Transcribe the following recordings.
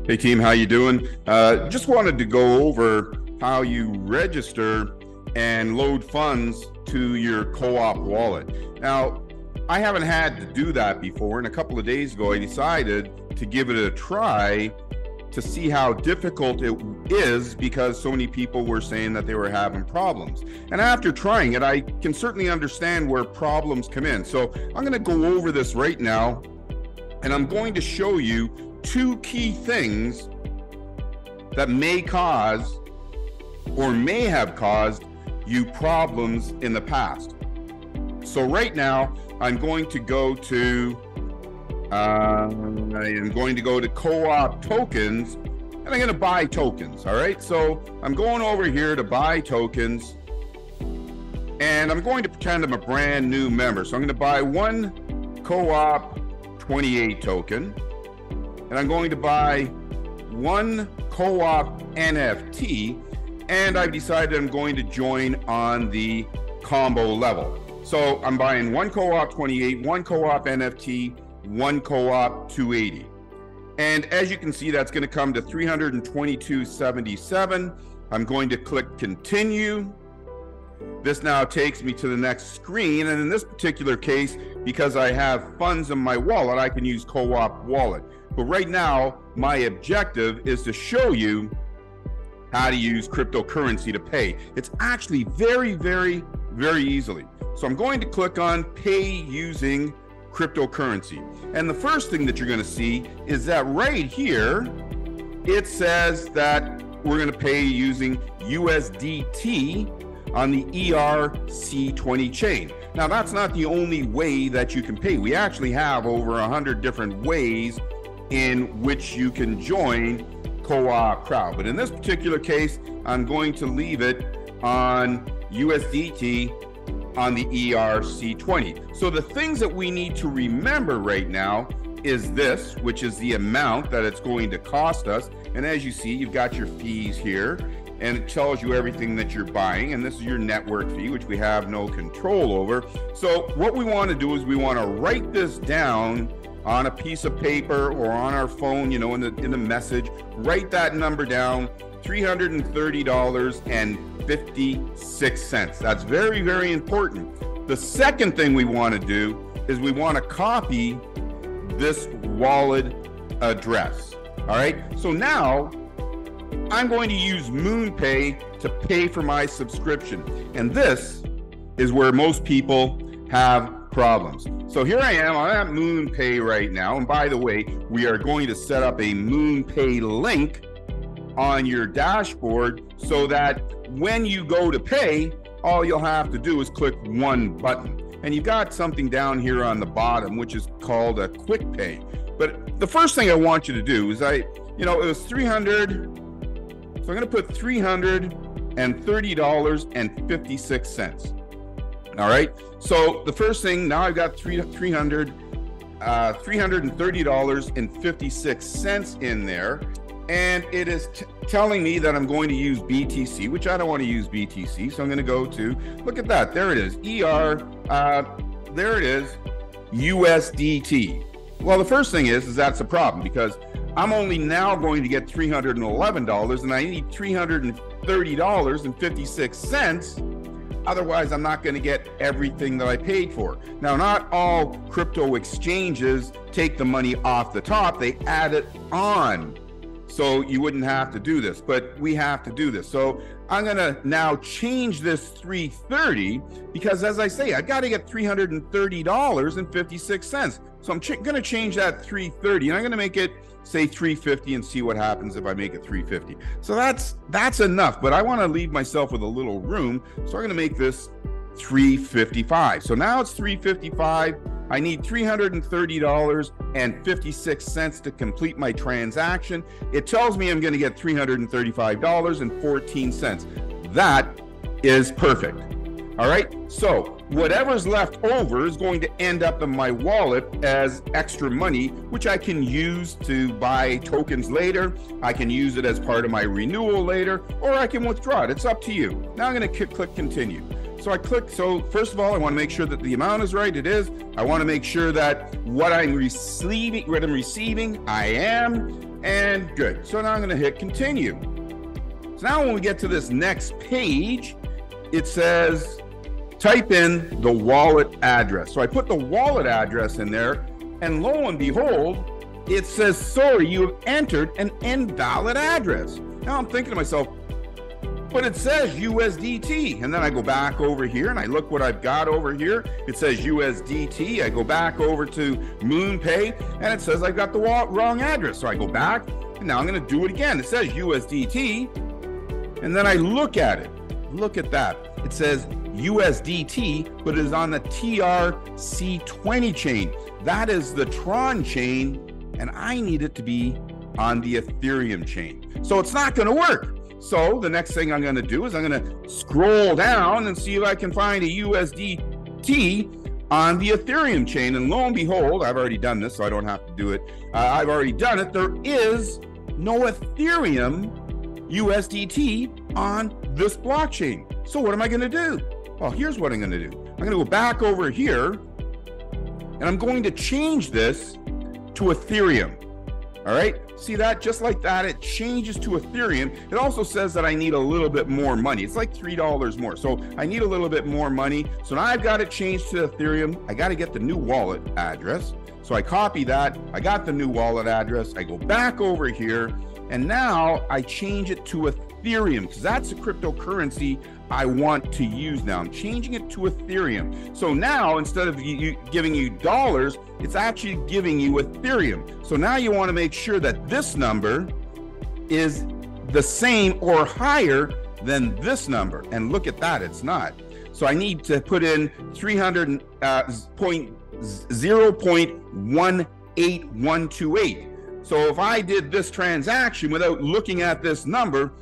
Hey team, how you doing? Just wanted to go over how you register and load funds to your Co-op wallet. Now, I haven't had to do that before, and a couple of days ago I decided to give it a try to see how difficult it is because so many people were saying that they were having problems. And after trying it, I can certainly understand where problems come in. So I'm going to go over this right now, and I'm going to show you two key things that may cause or may have caused you problems in the past. So right now, I'm going to go to Co-op tokens, and I'm going to buy tokens. All right, so I'm going over here to buy tokens, and I'm going to pretend I'm a brand new member. So I'm going to buy one Co-op 28 token, and I'm going to buy one Co-op NFT, and I've decided I'm going to join on the combo level. So I'm buying one Co-op 28, one Co-op NFT, one Co-op 280. And as you can see, that's going to come to $322.77. I'm going to click continue. This now takes me to the next screen, and in this particular case, because I have funds in my wallet, I can use Co-op wallet. But right now, my objective is to show you how to use cryptocurrency to pay. It's actually very, very, very easily. So I'm going to click on pay using cryptocurrency. And the first thing that you're going to see is that right here, it says that we're going to pay using USDT on the ERC20 chain. Now, that's not the only way that you can pay. We actually have over 100 different ways in which you can join Co-op Crowd. But in this particular case, I'm going to leave it on USDT on the ERC20. So the things that we need to remember right now is this, which is the amount that it's going to cost us. And as you see, you've got your fees here, and it tells you everything that you're buying, and this is your network fee, which we have no control over. So what we want to do is we want to write this down on a piece of paper or on our phone, you know, in the message. Write that number down, $330.56. That's very, very important. The second thing we want to do is we want to copy this wallet address. All right, so now I'm going to use MoonPay to pay for my subscription. And this is where most people have problems. So here I am, I'm at MoonPay right now. And by the way, we are going to set up a MoonPay link on your dashboard so that when you go to pay, all you'll have to do is click one button. And you've got something down here on the bottom, which is called a quick pay. But the first thing I want you to do is it was 300. So I'm going to put $330.56. All right. So the first thing, now I've got $330.56 in there, and it is telling me that I'm going to use BTC, which I don't want to use BTC. So I'm going to go to, look at that. There it is. there it is. USDT. Well, the first thing is that's a problem because I'm only now going to get $311, and I need $330.56. Otherwise, I'm not going to get everything that I paid for. Now, not all crypto exchanges take the money off the top. They add it on. So you wouldn't have to do this, but we have to do this. So I'm going to now change this 330 because, as I say, I've got to get $330.56. So I'm going to change that 330, and I'm going to make it, say, 350 and see what happens if I make it 350. So that's enough, but I want to leave myself with a little room. So I'm going to make this 355. So now it's 355. I need $330.56 to complete my transaction. It tells me I'm going to get $335.14. That is perfect. All right. So whatever's left over is going to end up in my wallet as extra money, which I can use to buy tokens later. I can use it as part of my renewal later, or I can withdraw it. It's up to you. Now I'm going to click continue. So I click, so first of all, I want to make sure that the amount is right. It is. I want to make sure that what I'm receiving, I am. And and good. So now I'm going to hit continue. So now when we get to this next page, it says type in the wallet address. So I put the wallet address in there, and lo and behold, it says, sorry, you have entered an invalid address. Now I'm thinking to myself, but it says USDT. And then I go back over here and I look what I've got over here. It says USDT. I go back over to MoonPay and it says I've got the wrong address. So I go back and now I'm going to do it again. It says USDT. And then I look at it. Look at that. It says USDT, but it is on the TRC20 chain. That is the Tron chain, and I need it to be on the Ethereum chain. So it's not going to work. So the next thing I'm going to do is I'm going to scroll down and see if I can find a USDT on the Ethereum chain. And lo and behold, I've already done this, so I don't have to do it. I've already done it. There is no Ethereum USDT on this blockchain. So what am I going to do? Well, here's what I'm going to do. I'm going to go back over here and I'm going to change this to Ethereum. All right, see that? Just like that, it changes to Ethereum. It also says that I need a little bit more money. It's like $3 more. So I need a little bit more money. So now I've got it changed to Ethereum. I got to get the new wallet address. So I copy that. I got the new wallet address. I go back over here and now I change it to Ethereum because that's the cryptocurrency I want to use now. I'm changing it to Ethereum. So now instead of giving you dollars, it's actually giving you Ethereum. So now you want to make sure that this number is the same or higher than this number. And look at that, it's not. So I need to put in 0.18128. So if I did this transaction without looking at this number,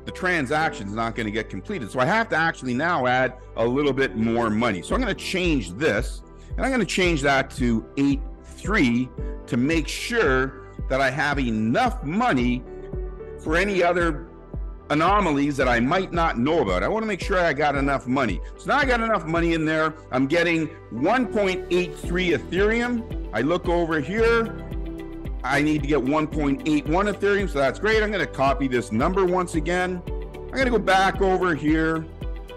the transaction is not going to get completed. So I have to actually now add a little bit more money. So I'm going to change this, and I'm going to change that to 83 to make sure that I have enough money for any other anomalies that I might not know about. I want to make sure I got enough money. So now I got enough money in there. I'm getting 1.83 Ethereum. I look over here. I need to get 1.81 Ethereum, so that's great. I'm going to copy this number once again. I'm going to go back over here,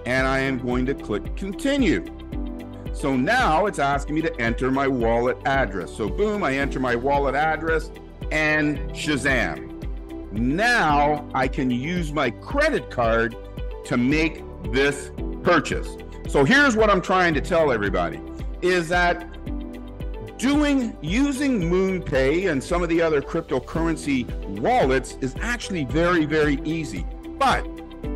and I am going to click continue. So now it's asking me to enter my wallet address. So boom, I enter my wallet address, and Shazam. Now I can use my credit card to make this purchase. So here's what I'm trying to tell everybody, is that using MoonPay and some of the other cryptocurrency wallets is actually very, very easy. But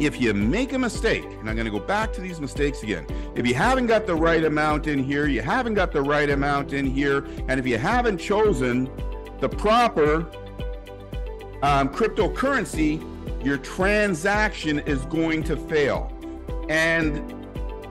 if you make a mistake, and I'm going to go back to these mistakes again, if you haven't got the right amount in here, you haven't got the right amount in here, and if you haven't chosen the proper cryptocurrency, your transaction is going to fail. And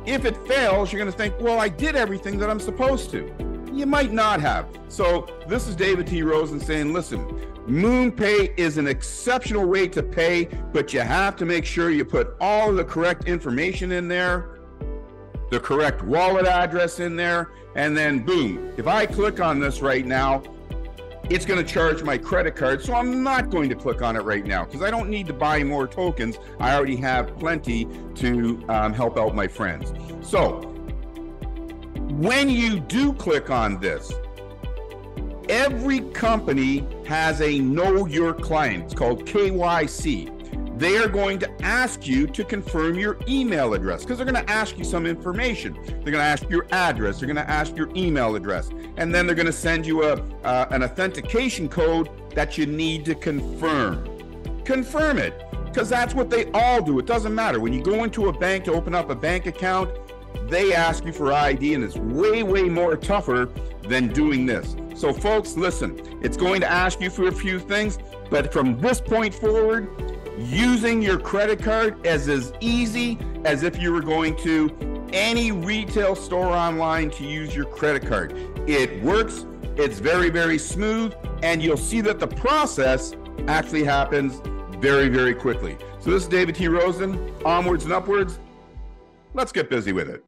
if it fails, you're going to think, well, I did everything that I'm supposed to. You might not have. So this is David T. Rosen saying, listen, MoonPay is an exceptional way to pay, but you have to make sure you put all of the correct information in there, the correct wallet address in there, and then boom. If I click on this right now, it's going to charge my credit card. So I'm not going to click on it right now because I don't need to buy more tokens. I already have plenty to help out my friends. So when you do click on this, every company has a know your client. It's called KYC. They are going to ask you to confirm your email address because they're going to ask you some information. They're going to ask your address. They're going to ask your email address. And then they're going to send you an authentication code that you need to confirm. Confirm it because that's what they all do. It doesn't matter. When you go into a bank to open up a bank account, they ask you for ID, and it's way, way more tougher than doing this. So folks, listen, it's going to ask you for a few things, but from this point forward, using your credit card is as easy as if you were going to any retail store online to use your credit card. It works, it's very, very smooth, and you'll see that the process actually happens very, very quickly. So this is David T. Rosen, onwards and upwards. Let's get busy with it.